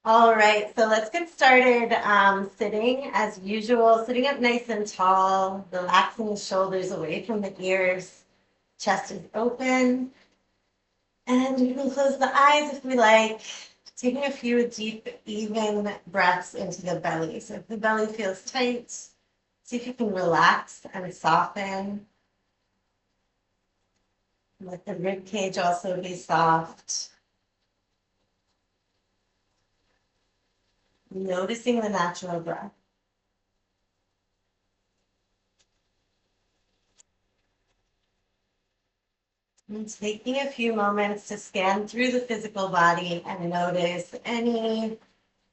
All right, so let's get started sitting as usual, sitting up nice and tall, relaxing the shoulders away from the ears, chest is open, and we can close the eyes if we like, taking a few deep, even breaths into the belly. So if the belly feels tight, see if you can relax and soften. Let the rib cage also be soft. Noticing the natural breath. And taking a few moments to scan through the physical body and notice any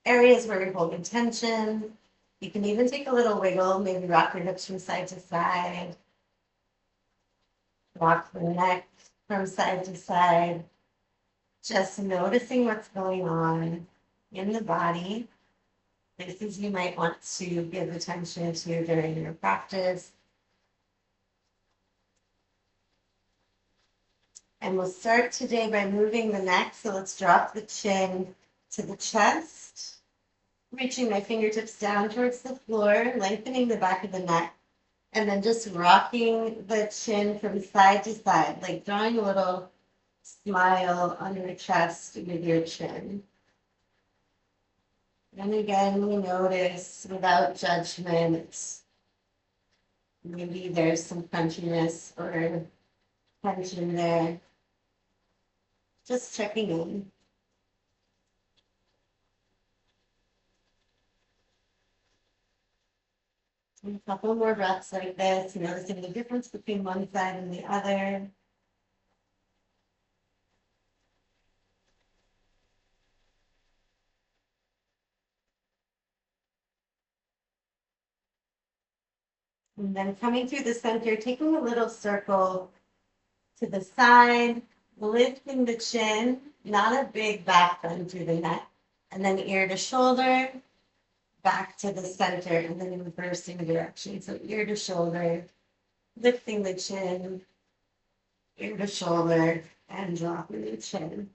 areas where you're holding tension. You can even take a little wiggle, maybe rock your hips from side to side, rock the neck from side to side, just noticing what's going on in the body. Places you might want to give attention to during your practice. And we'll start today by moving the neck. So let's drop the chin to the chest, reaching my fingertips down towards the floor, lengthening the back of the neck, and then just rocking the chin from side to side, like drawing a little smile on your chest with your chin. And again, we notice without judgment, maybe there's some crunchiness or tension there. Just checking in. And a couple more breaths like this, noticing the difference between one side and the other. And then coming through the center, taking a little circle to the side, lifting the chin, not a big back bend through the neck, and then ear to shoulder, back to the center, and then in reversing direction. So ear to shoulder, lifting the chin, ear to shoulder, and dropping the chin.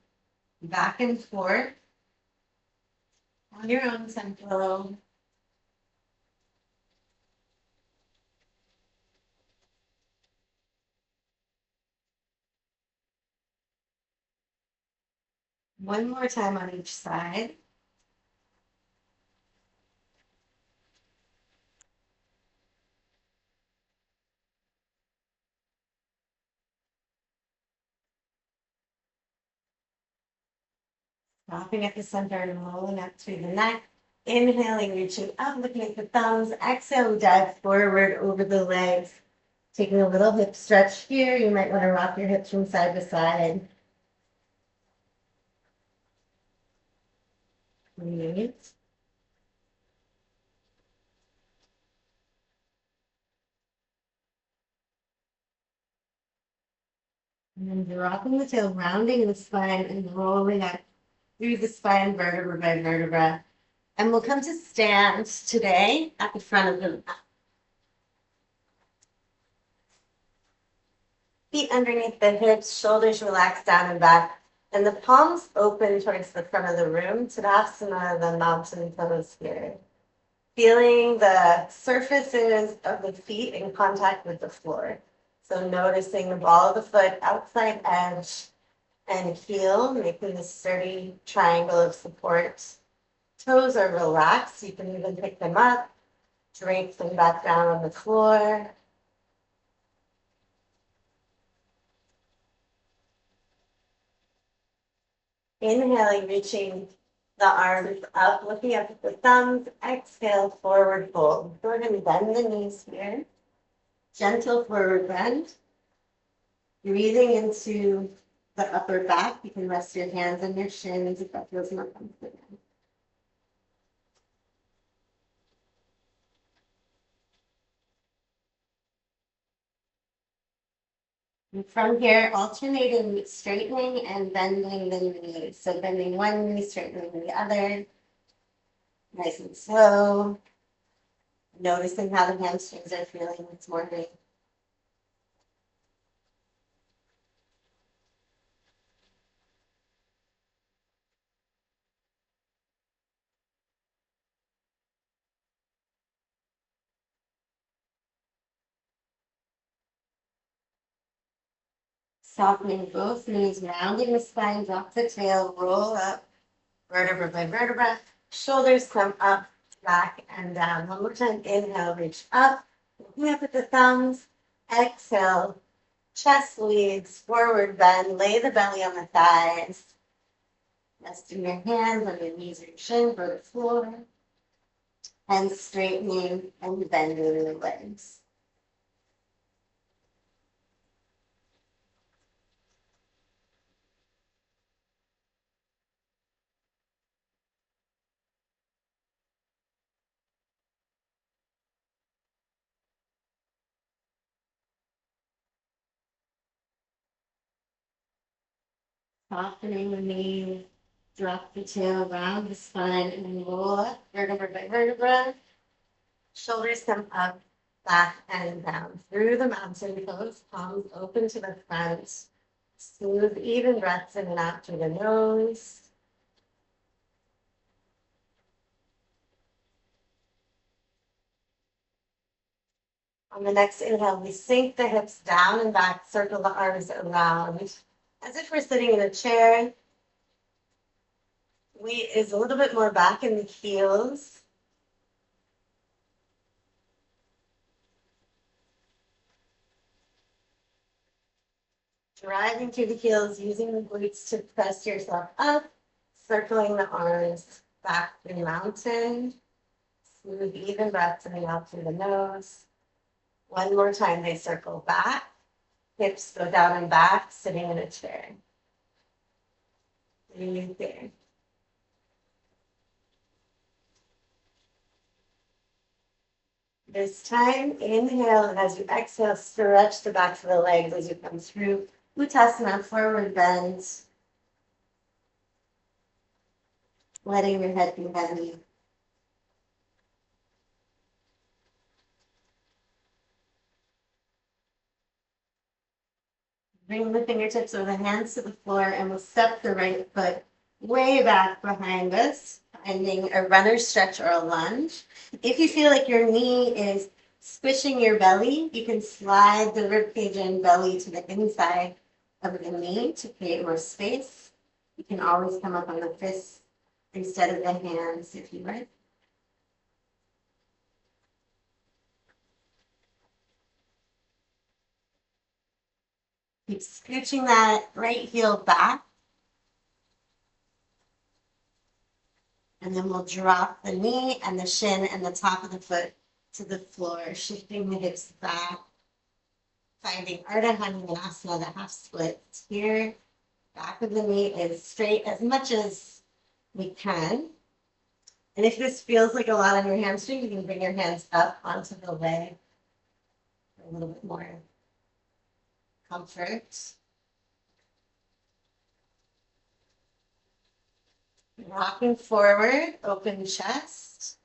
Back and forth on your own tempo. One more time on each side. Dropping at the center and rolling up through the neck. Inhaling, reaching up, looking at the thumbs. Exhale, we dive forward over the legs. Taking a little hip stretch here. You might want to rock your hips from side to side. Breathe. And then dropping the tail, rounding the spine and rolling up through the spine, vertebra by vertebra. And we'll come to stand today at the front of the mat. Feet underneath the hips, shoulders relaxed down and back, and the palms open towards the front of the room. Tadasana, the mountain pose here. Feeling the surfaces of the feet in contact with the floor. So noticing the ball of the foot, outside edge, and heel, making this sturdy triangle of support. Toes are relaxed. You can even pick them up, drape them back down on the floor. Inhaling, reaching the arms up, looking up at the thumbs. Exhale, forward fold. Go ahead and bend the knees here. Gentle forward bend. Breathing into the upper back. You can rest your hands on your shins if that feels more comfortable. And from here, alternating straightening and bending the knees. So bending one knee, straightening the other. Nice and slow. Noticing how the hamstrings are feeling this morning. Softening both knees, rounding the spine, drop the tail, roll up, vertebra by vertebra. Shoulders come up, back, and down. One more time. Inhale, reach up. Looking up at the thumbs. Exhale, chest leads, forward bend. Lay the belly on the thighs. Resting your hands on your knees or your shin for the floor. And straightening and bending the legs. Softening the knees, drop the tail, round the spine, and roll up, vertebra by vertebra. Shoulders come up, back, and down. Through the mountain pose, palms open to the front. Smooth, even breaths in and out through the nose. On the next inhale, we sink the hips down and back, circle the arms around. As if we're sitting in a chair. Weight is a little bit more back in the heels. Driving through the heels, using the glutes to press yourself up, circling the arms back through mountain. Smooth, even breaths in and out through the nose. One more time, they circle back. Hips go down and back, sitting in a chair. Breathe there. This time, inhale, and as you exhale, stretch the backs of the legs as you come through Uttasana, forward bend. Letting your head be heavy. Bring the fingertips or the hands to the floor, and we'll step the right foot way back behind us, finding a runner stretch or a lunge. If you feel like your knee is squishing your belly, you can slide the ribcage and belly to the inside of the knee to create more space. You can always come up on the fists instead of the hands if you like. Keep scooching that right heel back. And then we'll drop the knee and the shin and the top of the foot to the floor, shifting the hips back, finding Ardha Hanumanasana, the half split here. Back of the knee is straight as much as we can. And if this feels like a lot on your hamstring, you can bring your hands up onto the leg for a little bit more comfort. Rocking forward, open chest.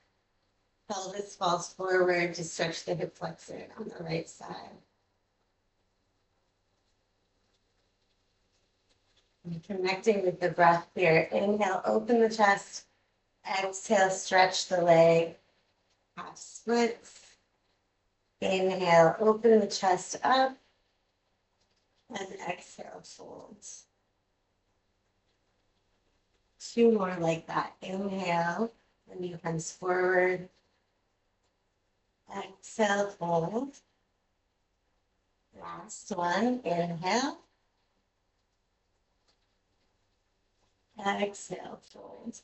Pelvis falls forward to stretch the hip flexor on the right side. And connecting with the breath here. Inhale, open the chest. Exhale, stretch the leg. Half splits. Inhale, open the chest up. And exhale, fold. Two more like that. Inhale, the knee comes forward. Exhale, fold. Last one. Inhale. Exhale, fold.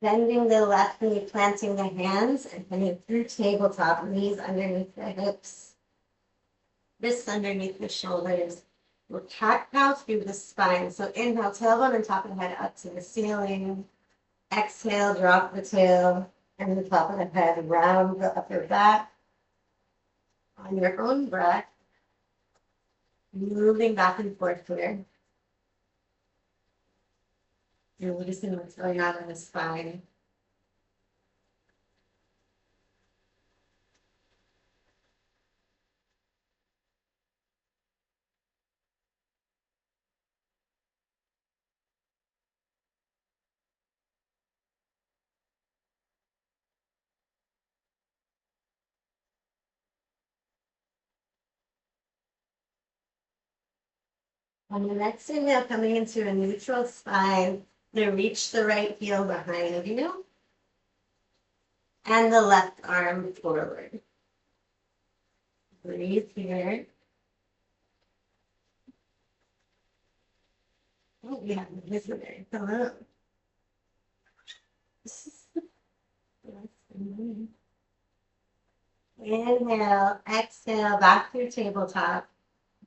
Bending the left knee, planting the hands, and coming through tabletop, knees underneath the hips, wrists underneath the shoulders. We'll cat-cow through the spine. So inhale, tailbone and top of the head up to the ceiling. Exhale, drop the tail and the top of the head, round the upper back. On your own breath, moving back and forth here. You're noticing what's going on in the spine. On the next inhale, coming into a neutral spine, now reach the right heel behind you and the left arm forward. Breathe here. Oh, we have a visitor. Hello. Inhale, exhale, back through tabletop.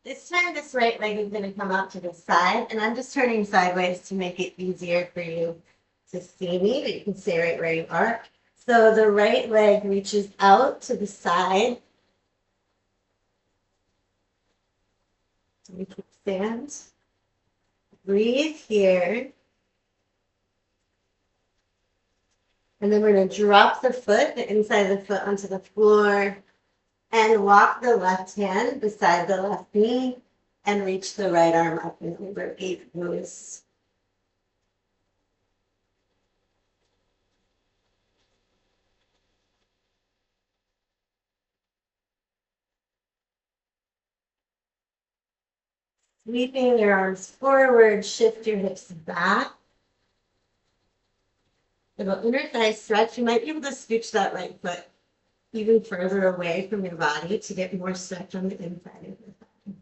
This time, this right leg is going to come out to the side, and I'm just turning sideways to make it easier for you to see me, but you can stay right where you are. So the right leg reaches out to the side. We can stand. Breathe here. And then we're going to drop the foot, the inside of the foot onto the floor, and walk the left hand beside the left knee and reach the right arm up and over, 8 pose. Sweeping your arms forward, shift your hips back. Little inner thigh stretch. You might be able to scooch that right foot even further away from your body to get more stretch on the inside of your thigh.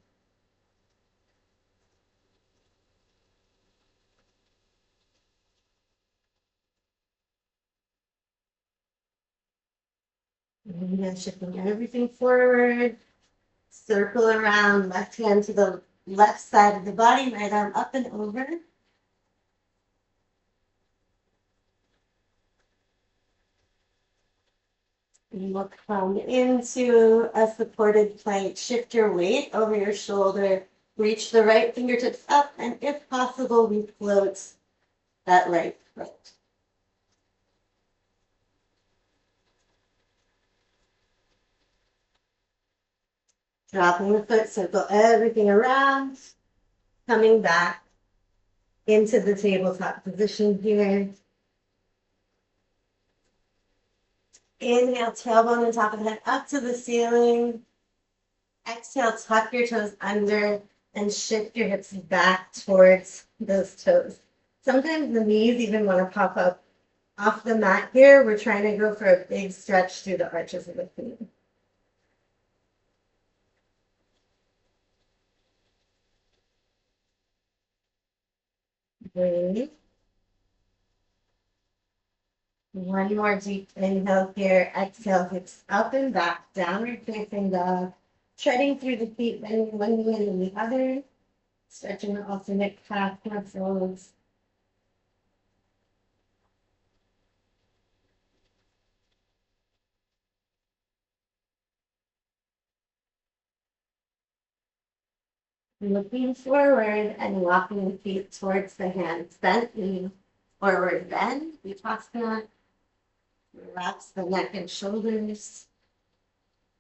And then shifting everything forward. Circle around, left hand to the left side of the body, right arm up and over. And we'll come into a supported plank. Shift your weight over your shoulder. Reach the right fingertips up, and if possible, we float that right foot. Dropping the foot, circle everything around. Coming back into the tabletop position here. Inhale, tailbone on top of the head up to the ceiling. Exhale, tuck your toes under and shift your hips back towards those toes. Sometimes the knees even want to pop up off the mat here. We're trying to go for a big stretch through the arches of the feet. Breathe. One more deep inhale here. Exhale, hips up and back, downward facing dog. Treading through the feet, bending one knee and then the other. Stretching the alternate calf muscles. Looking forward and walking the feet towards the hands. Bent knee, forward bend. Vipassana. Relax the neck and shoulders.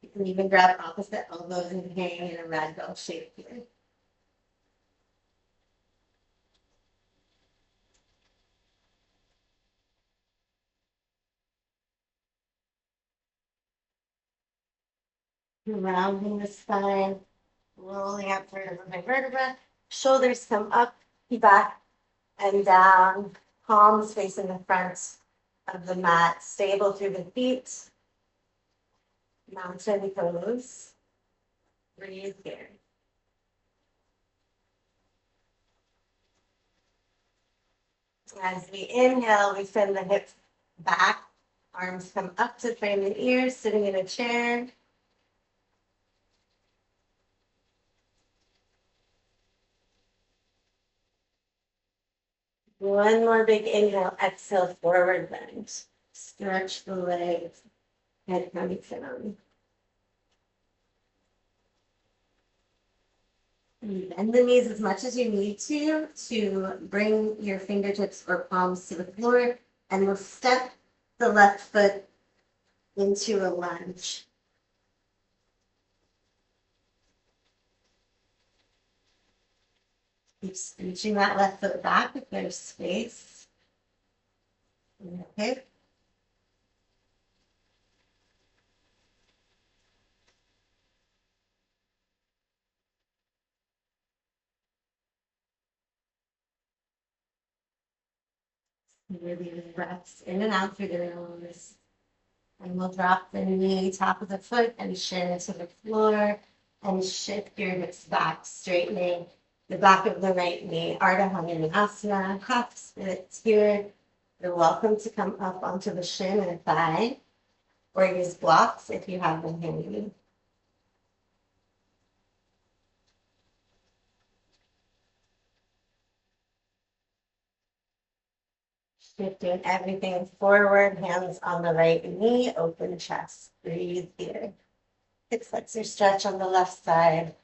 You can even grab opposite elbows and hang in a ragdoll shape here. Rounding the spine, rolling up vertebra by vertebra. Shoulders come up, back, and down. Palms facing the front of the mat. Stable through the feet. Mountain pose. Breathe here. As we inhale, we send the hips back. Arms come up to frame the ears, sitting in a chair. One more big inhale, exhale, forward bend. Stretch the legs, head comes down. Bend the knees as much as you need to bring your fingertips or palms to the floor, and we'll step the left foot into a lunge. Keep reaching that left foot back if there's space. Okay. Really breaths in and out through the nose. And we'll drop the knee, top of the foot, and shin to the floor. And shift your hips back, straightening the back of the right knee. Ardha Hanumanasana, half splits here. You're welcome to come up onto the shin and thigh, or use blocks if you have them handy. Shifting everything forward, hands on the right knee, open chest. Breathe here. Hip flexor stretch on the left side.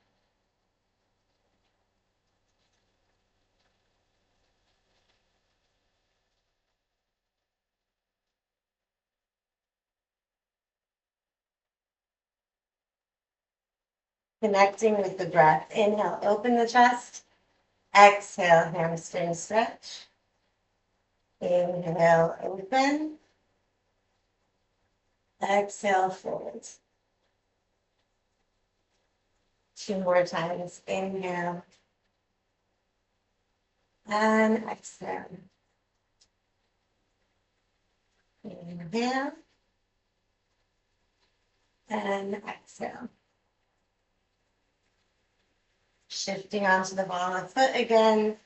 Connecting with the breath. Inhale, open the chest. Exhale, hamstring stretch. Inhale, open. Exhale, fold. 2 more times. Inhale. And exhale. Inhale. And exhale. Shifting onto the ball of the foot again.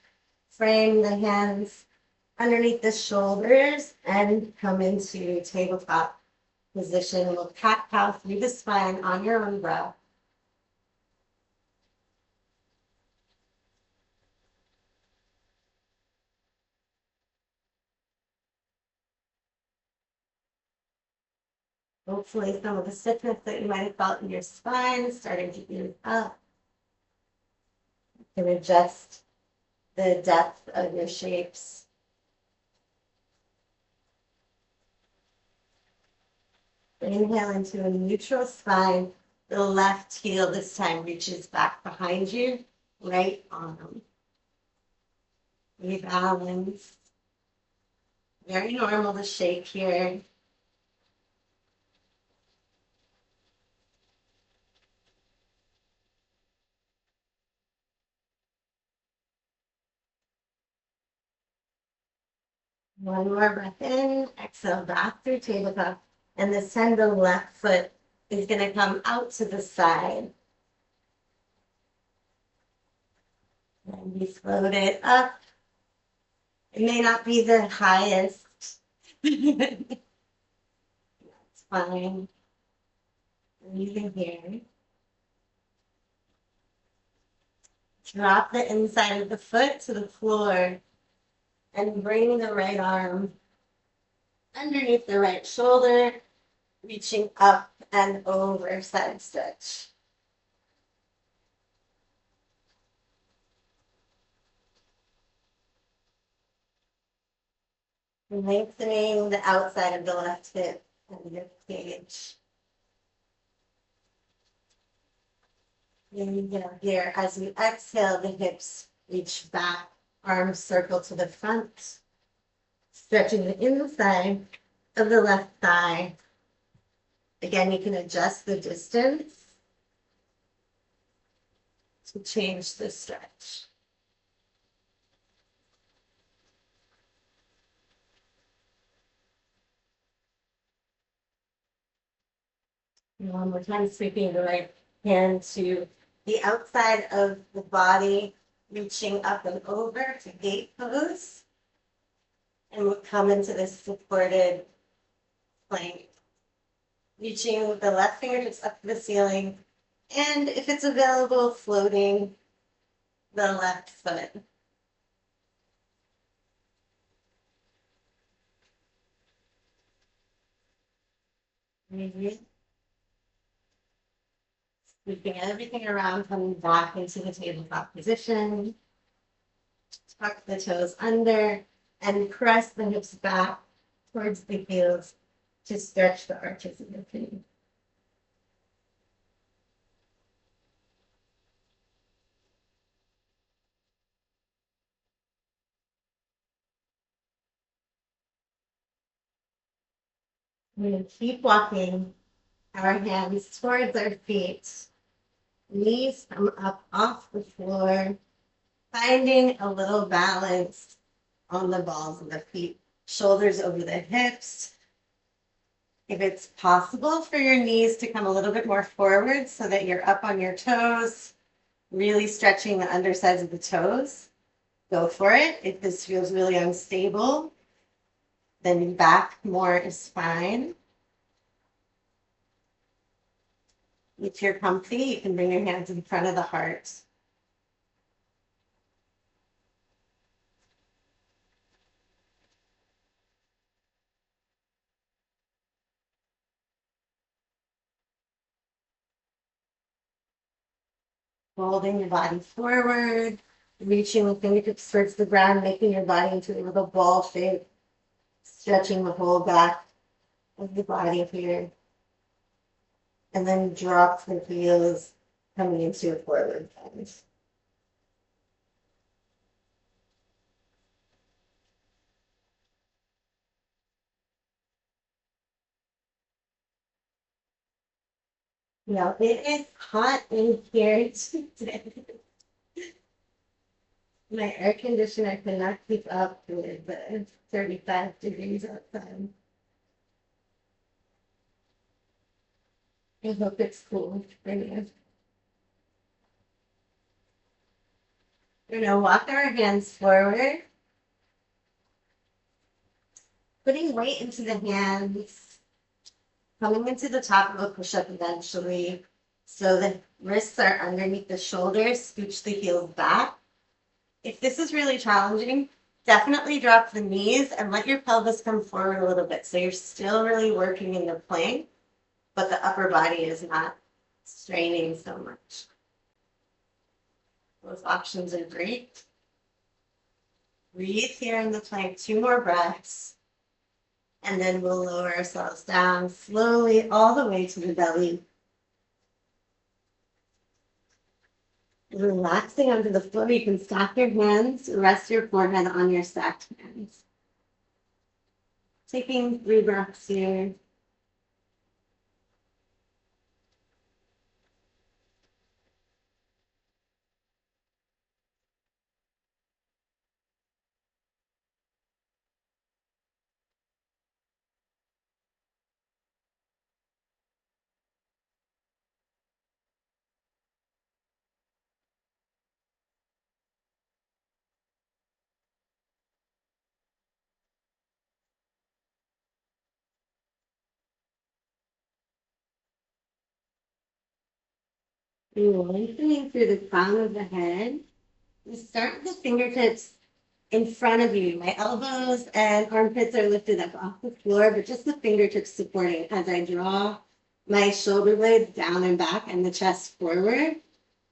Frame the hands underneath the shoulders and come into tabletop position. We'll cat-cow through the spine on your own breath. Hopefully some of the stiffness that you might have felt in your spine is starting to ease up. You can adjust the depth of your shapes. Inhale into a neutral spine. The left heel this time reaches back behind you, right arm. Rebalance. Very normal to shake here. One more breath in, exhale back through tabletop. And this time the left foot is going to come out to the side. And we float it up. It may not be the highest. That's fine. Breathing here. Drop the inside of the foot to the floor and bring the right arm underneath the right shoulder, reaching up and over, side stretch. Lengthening the outside of the left hip and rib cage. Inhale here. As we exhale, the hips reach back, arms circle to the front, stretching the inside of the left thigh. Again, you can adjust the distance to change the stretch. And one more time, sweeping the right hand to the outside of the body, reaching up and over to gate pose. And we'll come into this supported plank. Reaching the left fingertips up to the ceiling. And if it's available, floating the left foot. Sweeping everything around, coming back into the tabletop position. Tuck the toes under and press the hips back towards the heels to stretch the arches of the feet. We're going to keep walking our hands towards our feet. Knees come up off the floor, finding a little balance on the balls of the feet. Shoulders over the hips. If it's possible for your knees to come a little bit more forward so that you're up on your toes, really stretching the undersides of the toes, go for it. If this feels really unstable, then back more is fine. If you're comfy, you can bring your hands in front of the heart. Folding your body forward, reaching the fingertips towards the ground, making your body into a little ball shape, stretching the whole back of the body here. And then drop the heels coming into a forward bend. Now it is hot in here today. My air conditioner cannot keep up with the 35 degrees outside. I hope it's cool for you. We're gonna walk our hands forward, putting weight into the hands, coming into the top of a push-up eventually. So the wrists are underneath the shoulders, scooch the heels back. If this is really challenging, definitely drop the knees and let your pelvis come forward a little bit. So you're still really working in the plank, but the upper body is not straining so much. Those options are great. Breathe here in the plank, 2 more breaths. And then we'll lower ourselves down slowly all the way to the belly. Relaxing onto the floor, you can stack your hands, rest your forehead on your stacked hands. Taking 3 breaths here. Lengthening through the crown of the head. You start with the fingertips in front of you. My elbows and armpits are lifted up off the floor, but just the fingertips supporting as I draw my shoulder blades down and back and the chest forward.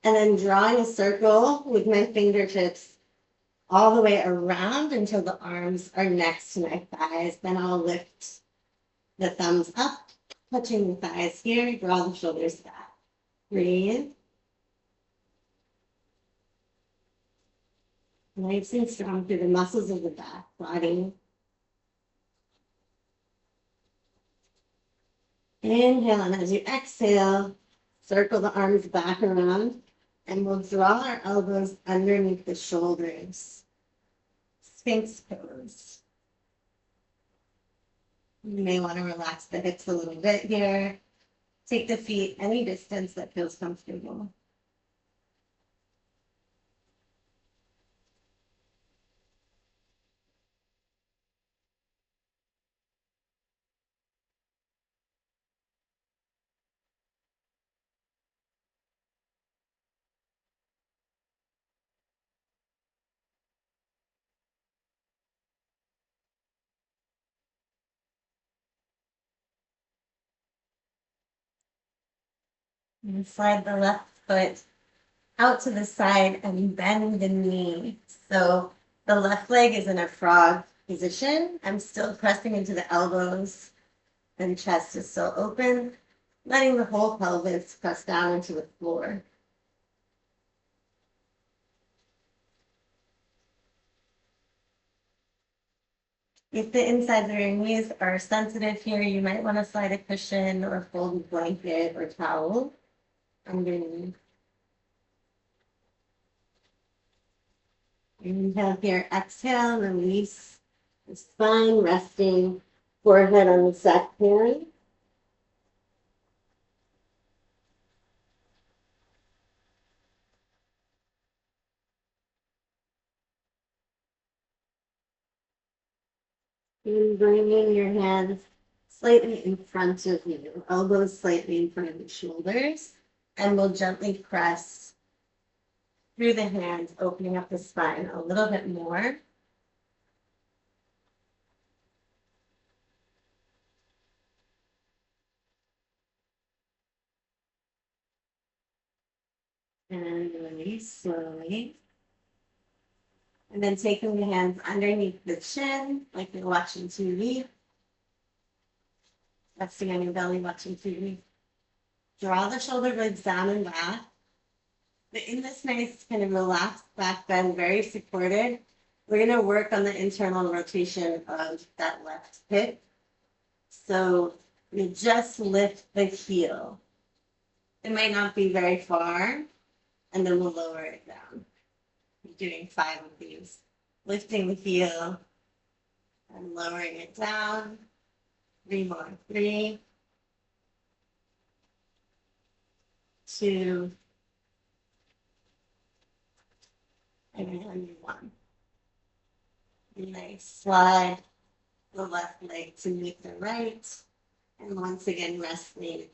And then drawing a circle with my fingertips all the way around until the arms are next to my thighs. Then I'll lift the thumbs up, touching the thighs here, draw the shoulders back. Breathe. Nice and strong through the muscles of the back body. Inhale, and as you exhale, circle the arms back around, and we'll draw our elbows underneath the shoulders. Sphinx pose. You may want to relax the hips a little bit here. Take the feet any distance that feels comfortable. And slide the left foot out to the side and bend the knee. So the left leg is in a frog position. I'm still pressing into the elbows and chest is still open, letting the whole pelvis press down into the floor. If the insides of your knees are sensitive here, you might want to slide a cushion or folded blanket or towel underneath. Inhale here, exhale, release The spine resting, forehead on the set hand. And bringing your hands slightly in front of you, elbows slightly in front of the shoulders, and we'll gently press through the hands, opening up the spine a little bit more. And release slowly. And then taking the hands underneath the chin, like you're watching TV. Resting on your belly, watching TV. Draw the shoulder blades down and back. In this nice kind of relaxed back bend, very supported, we're going to work on the internal rotation of that left hip. So you just lift the heel. It might not be very far, and then we'll lower it down. You're doing 5 of these. Lifting the heel and lowering it down. 3 more. 3, 2, and 1. Nice. Slide the left leg to meet the right. And once again, resting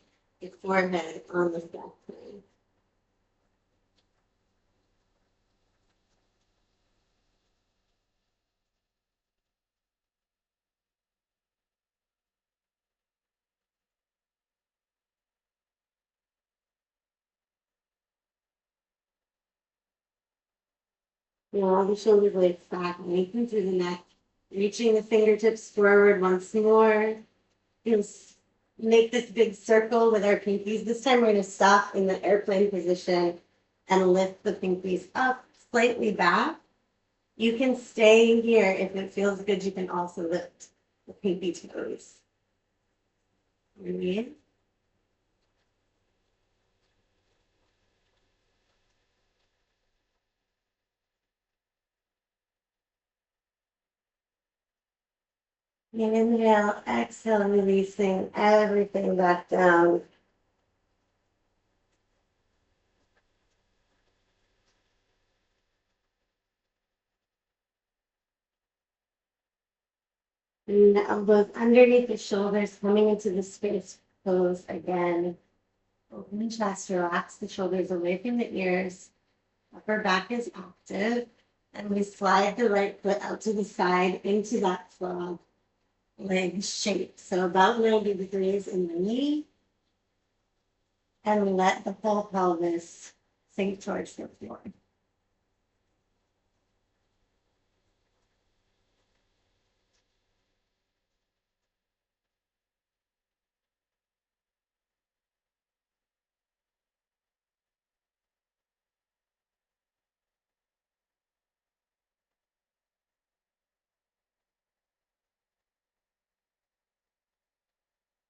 your forehead on the back plane. Draw the shoulder blades back, lengthen through the neck, reaching the fingertips forward once more. Make this big circle with our pinkies. This time we're going to stop in the airplane position and lift the pinkies up slightly back. You can stay here if it feels good. You can also lift the pinky toes. Breathe. Inhale, exhale, releasing everything back down. And the elbows underneath the shoulders, coming into the space pose again. Open the chest, relax the shoulders away from the ears. Upper back is active. And we slide the right foot out to the side into that frog leg shape. So about 90 degrees in the knee. And let the whole pelvis sink towards the floor.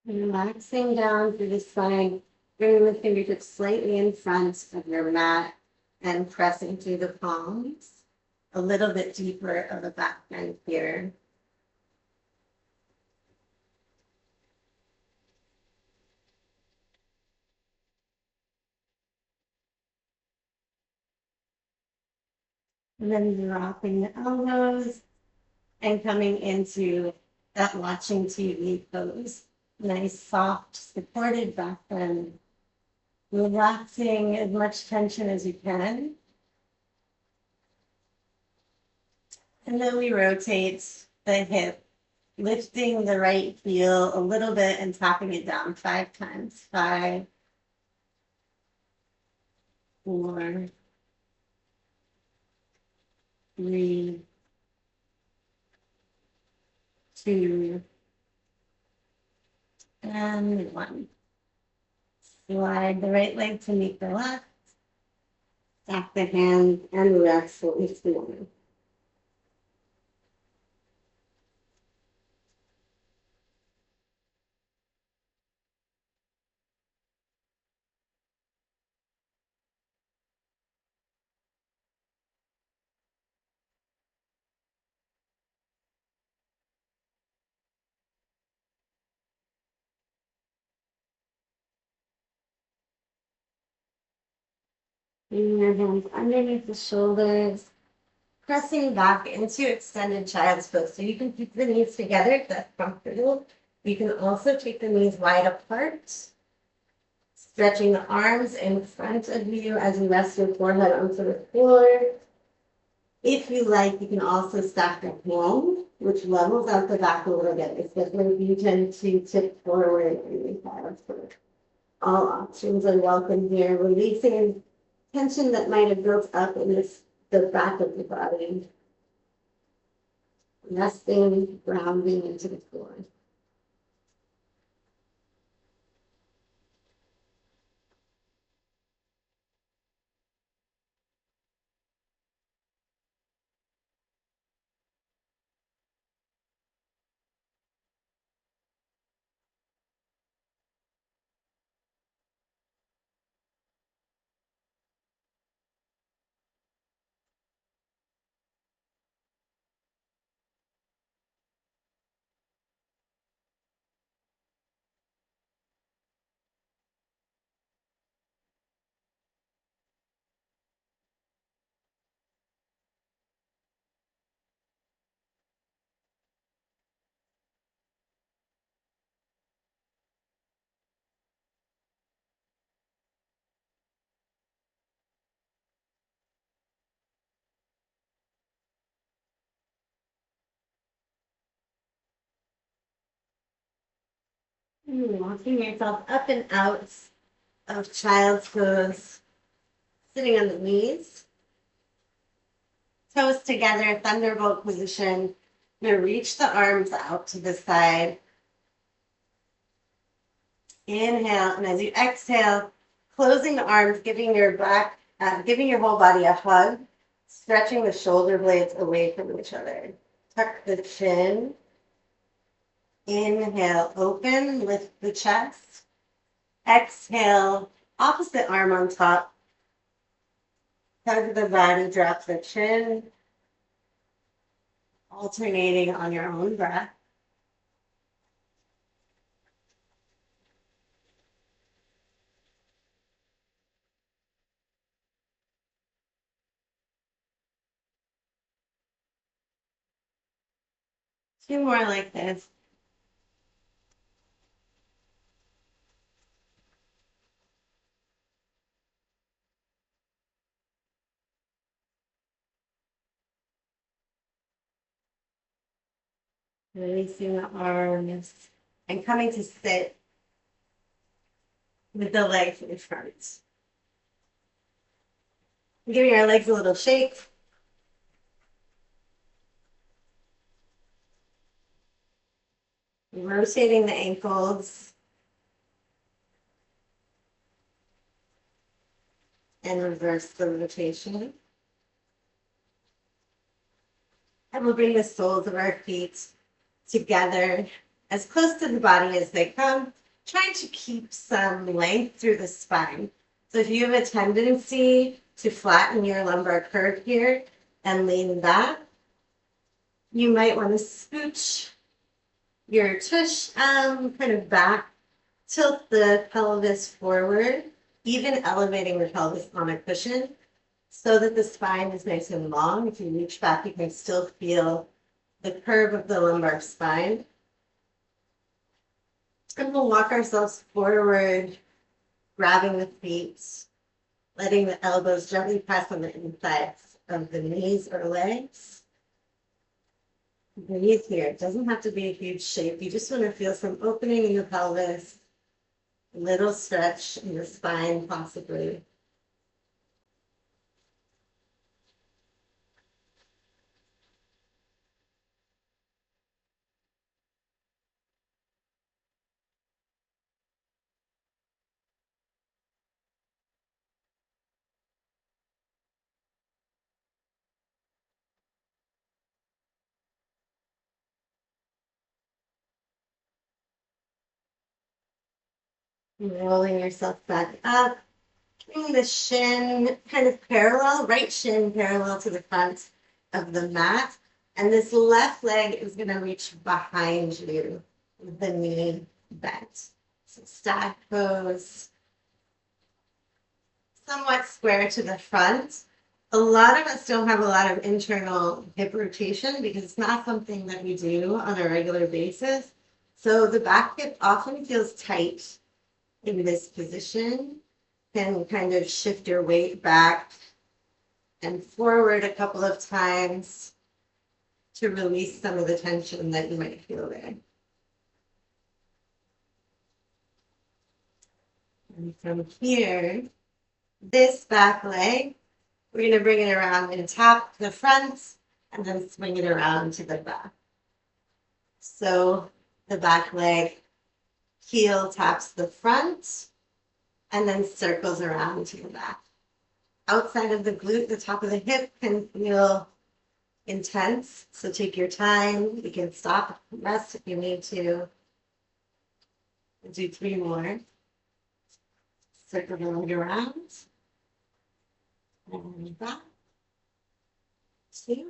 Relaxing down through the spine, bringing the fingertips slightly in front of your mat and pressing through the palms. A little bit deeper of a back bend here. And then dropping the elbows and coming into that watching TV pose. Nice, soft, supported back bend. Relaxing as much tension as you can. And then we rotate the hip, lifting the right heel a little bit and tapping it down 5 times. 5, 4, 3, 2, and 1. Slide the right leg to meet the left. Stack the hands and rest what we feel. Bringing your hands underneath the shoulders, pressing back into extended child's pose. So you can keep the knees together if that's comfortable. You can also take the knees wide apart, stretching the arms in front of you as you rest your forehead onto the floor. If you like, you can also stack your palms, which levels out the back a little bit, especially if you tend to tip forward in your child's pose. All options are welcome here, releasing tension that might have built up in the back of the body. Resting, grounding into the floor. Walking yourself up and out of child's pose, sitting on the knees, toes together, thunderbolt position. You're going to reach the arms out to the side. Inhale, and as you exhale, closing the arms, giving your whole body a hug, stretching the shoulder blades away from each other. Tuck the chin. Inhale, open, lift the chest. Exhale, opposite arm on top. Hug the body, drop the chin. Alternating on your own breath. Two more like this. Releasing the arms and coming to sit with the legs in front. Giving our legs a little shake. Rotating the ankles. And reverse the rotation. And we'll bring the soles of our feet together as close to the body as they come, trying to keep some length through the spine. So if you have a tendency to flatten your lumbar curve here and lean back, you might want to scooch your tush kind of back, tilt the pelvis forward, even elevating the pelvis on a cushion so that the spine is nice and long. If you reach back, you can still feel the curve of the lumbar spine. And we'll walk ourselves forward, grabbing the feet, letting the elbows gently press on the insides of the knees or legs. Breathe here. It doesn't have to be a huge shape. You just want to feel some opening in the pelvis, a little stretch in the spine possibly. Rolling yourself back up. Bring the shin kind of parallel, right shin parallel to the front of the mat. And this left leg is going to reach behind you with the knee bent. So stag pose. somewhat square to the front. A lot of us don't have a lot of internal hip rotation because it's not something that we do on a regular basis. So the back hip often feels tight in this position. Can kind of shift your weight back and forward a couple of times to release some of the tension that you might feel there. And from here, this back leg, we're going to bring it around and tap the front and then swing it around to the back. So the back leg heel taps the front and then circles around to the back. Outside of the glute, the top of the hip can feel intense, so take your time. You can stop, rest if you need to. Do 3 more. Circle the leg around. And back. 2.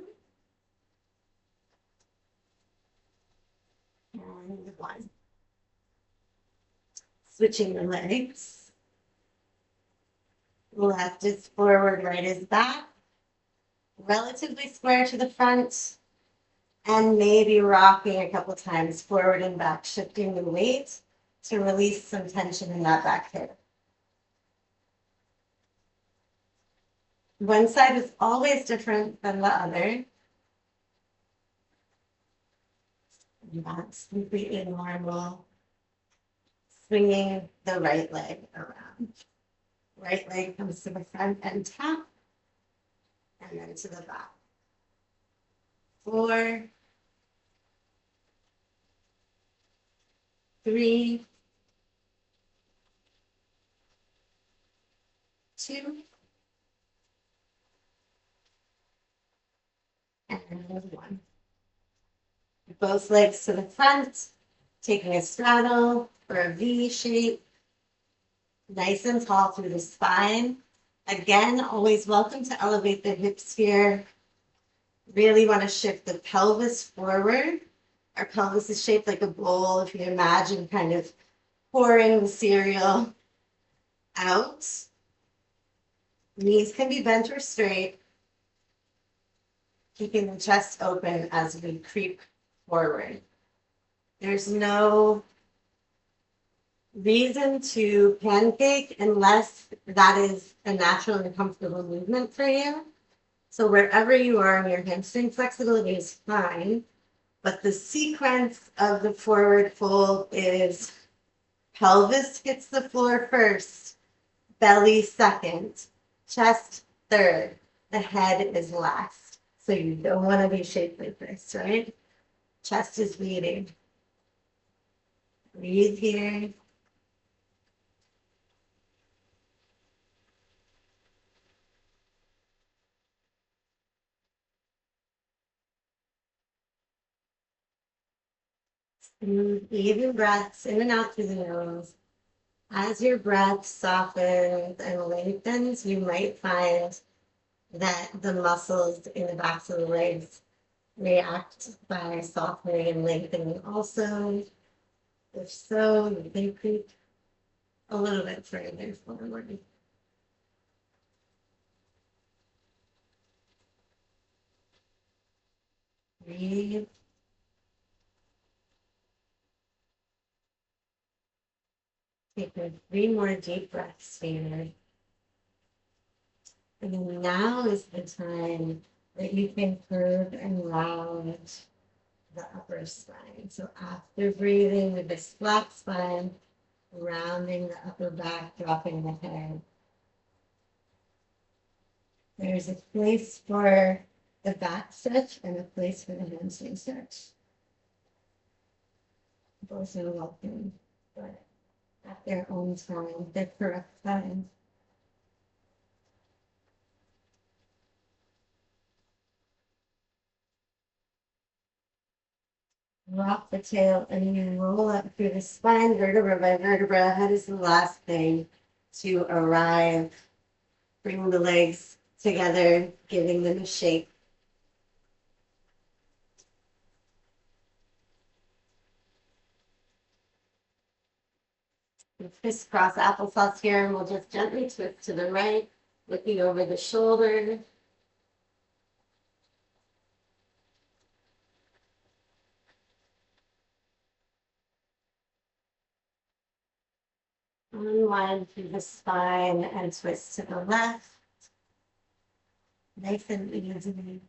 And 1. Switching the legs. Left is forward, right is back. Relatively square to the front. And maybe rocking a couple times forward and back, shifting the weight to release some tension in that back hip. One side is always different than the other. And that's completely normal. Swinging the right leg around. Right leg comes to the front and tap, and then to the back. 4, 3, 2, and 1. Both legs to the front, taking a straddle or a V shape. Nice and tall through the spine. Again, always welcome to elevate the hips here. Really want to shift the pelvis forward. Our pelvis is shaped like a bowl. If you imagine kind of pouring the cereal out. Knees can be bent or straight. Keeping the chest open as we creep forward. There's no reason to pancake unless that is a natural and comfortable movement for you. So wherever you are in your hamstring flexibility is fine, but the sequence of the forward fold is pelvis hits the floor first, belly second, chest third, the head is last. So you don't want to be shaped like this, right? Chest is leading. Breathe here. Even breaths in and out through the nose. As your breath softens and lengthens, you might find that the muscles in the backs of the legs react by softening and lengthening also. If so, you can creep a little bit further forward. Breathe. Take 3 more deep breaths here. And now is the time that you can curve and round the upper spine. So after breathing with this flat spine, rounding the upper back, dropping the head. There's a place for the back stretch and a place for the hamstring stretch. Both are welcome, but at their own time, the correct time. Rock the tail and you roll up through the spine, vertebra by vertebra. Head is the last thing to arrive. Bring the legs together, giving them a shape. Crisscross applesauce here, and we'll just gently twist to the right, looking over the shoulder. Unwind through the spine and twist to the left. Nice and easy.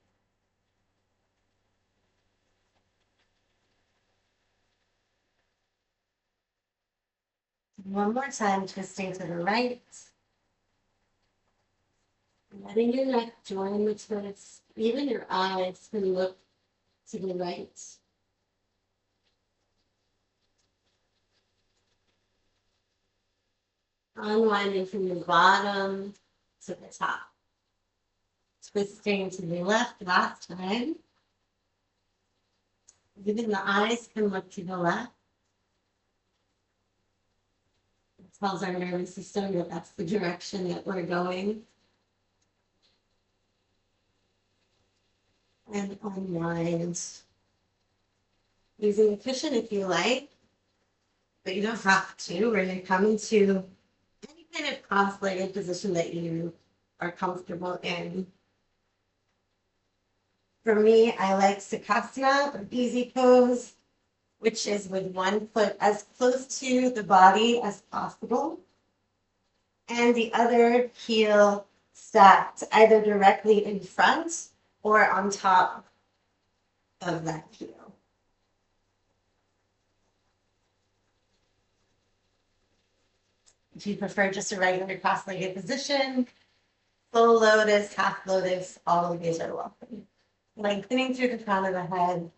One more time, twisting to the right. Letting your neck join the twist. Even your eyes can look to the right. Unwinding from the bottom to the top. Twisting to the left last time. Even the eyes can look to the left. It tells our nervous system that that's the direction that we're going. And unwind. Using a cushion if you like, but you don't have to. We're going to come into any kind of cross-legged position that you are comfortable in. For me, I like Sukhasana, or easy pose, which is with one foot as close to the body as possible, and the other heel stacked either directly in front or on top of that heel. If you prefer just a regular cross-legged position, full lotus, half lotus, all of these are welcome. Lengthening through the crown of the head,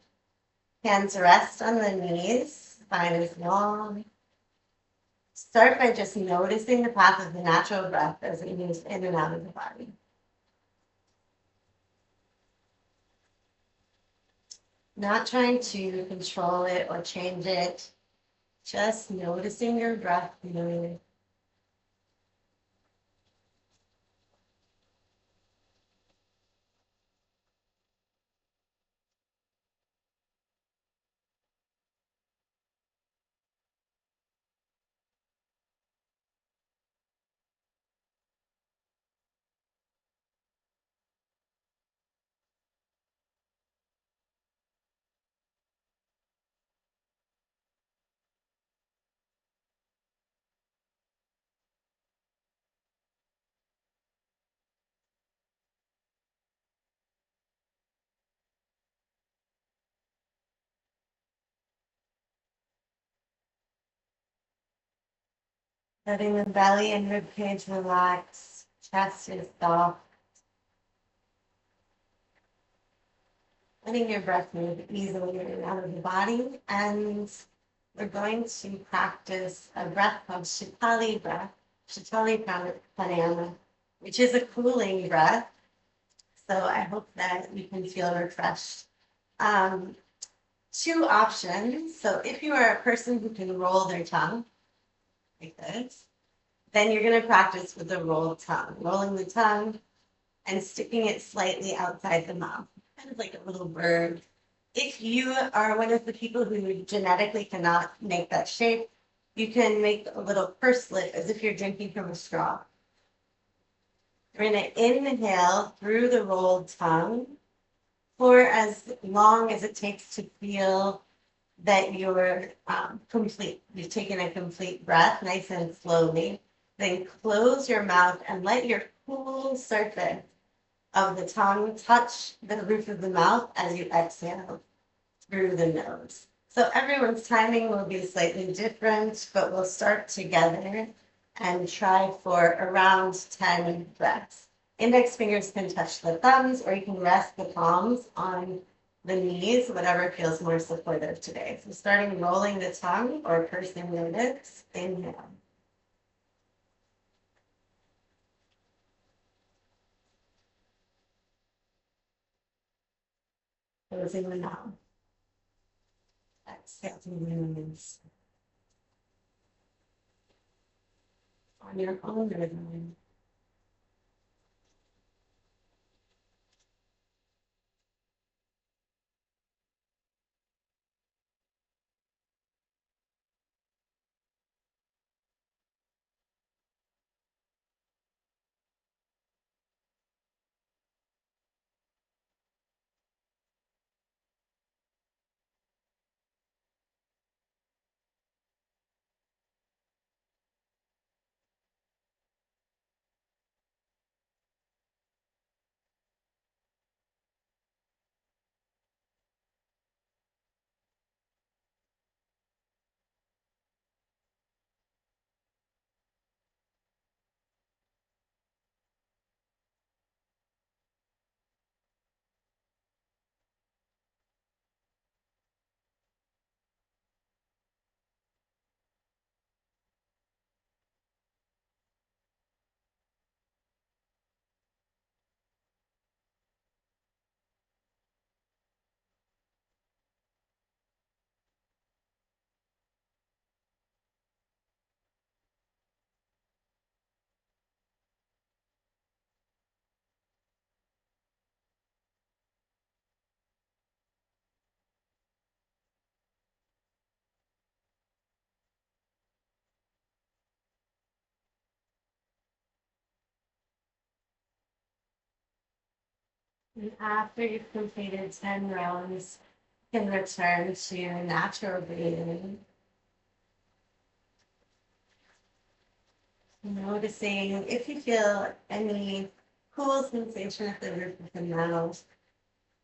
hands rest on the knees, spine is long. Start by just noticing the path of the natural breath as it moves in and out of the body. Not trying to control it or change it, just noticing your breath moving. Letting the belly and rib cage relax, chest is soft. Letting your breath move easily in and out of the body. And we're going to practice a breath called Shitali breath, Shitali pranayama, which is a cooling breath. So I hope that you can feel refreshed. Two options. So if you are a person who can roll their tongue, like this, then you're going to practice with the rolled tongue, rolling the tongue and sticking it slightly outside the mouth, kind of like a little bird. If you are one of the people who genetically cannot make that shape, you can make a little purslet as if you're drinking from a straw. We're going to inhale through the rolled tongue for as long as it takes to feel that you're complete. You've taken a complete breath, nice and slowly. Then close your mouth and let your cool surface of the tongue touch the roof of the mouth as you exhale through the nose. So everyone's timing will be slightly different, but we'll start together and try for around 10 breaths. Index fingers can touch the thumbs, or you can rest the palms on the knees, whatever feels more supportive today. So starting rolling the tongue or pursing the lips, inhale. Closing the mouth. Exhale through the nose. On your own rhythm. And after you've completed 10 rounds, you can return to natural breathing, noticing if you feel any cool sensation at the roof of the mouth,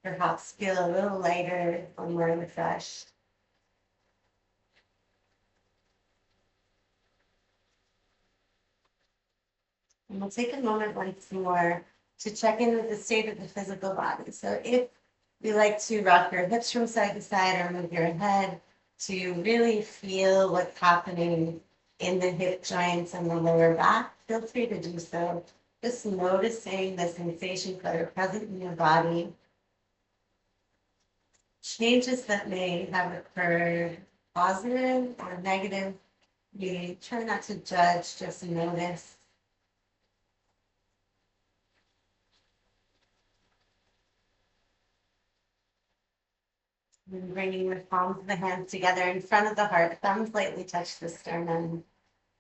perhaps feel a little lighter or more refreshed. And we'll take a moment once more to check in with the state of the physical body. So if you like to rock your hips from side to side or move your head to really feel what's happening in the hip joints and the lower back, feel free to do so. Just noticing the sensations that are present in your body, changes that may have occurred, positive or negative. You try not to judge, just notice. And bringing the palms of the hands together in front of the heart, thumbs lightly touch the sternum.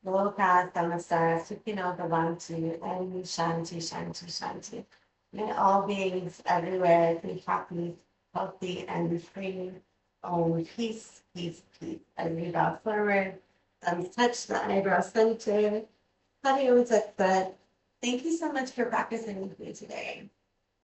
Loka Samasara Sukhino Bhavantu Om Shanti Shanti Shanti. May all beings everywhere be happy, healthy, and free. Om peace, peace, peace. As we bow forward, thumbs touch the eyebrow center. Hari Om Tat Sat. Thank you so much for practicing with me today.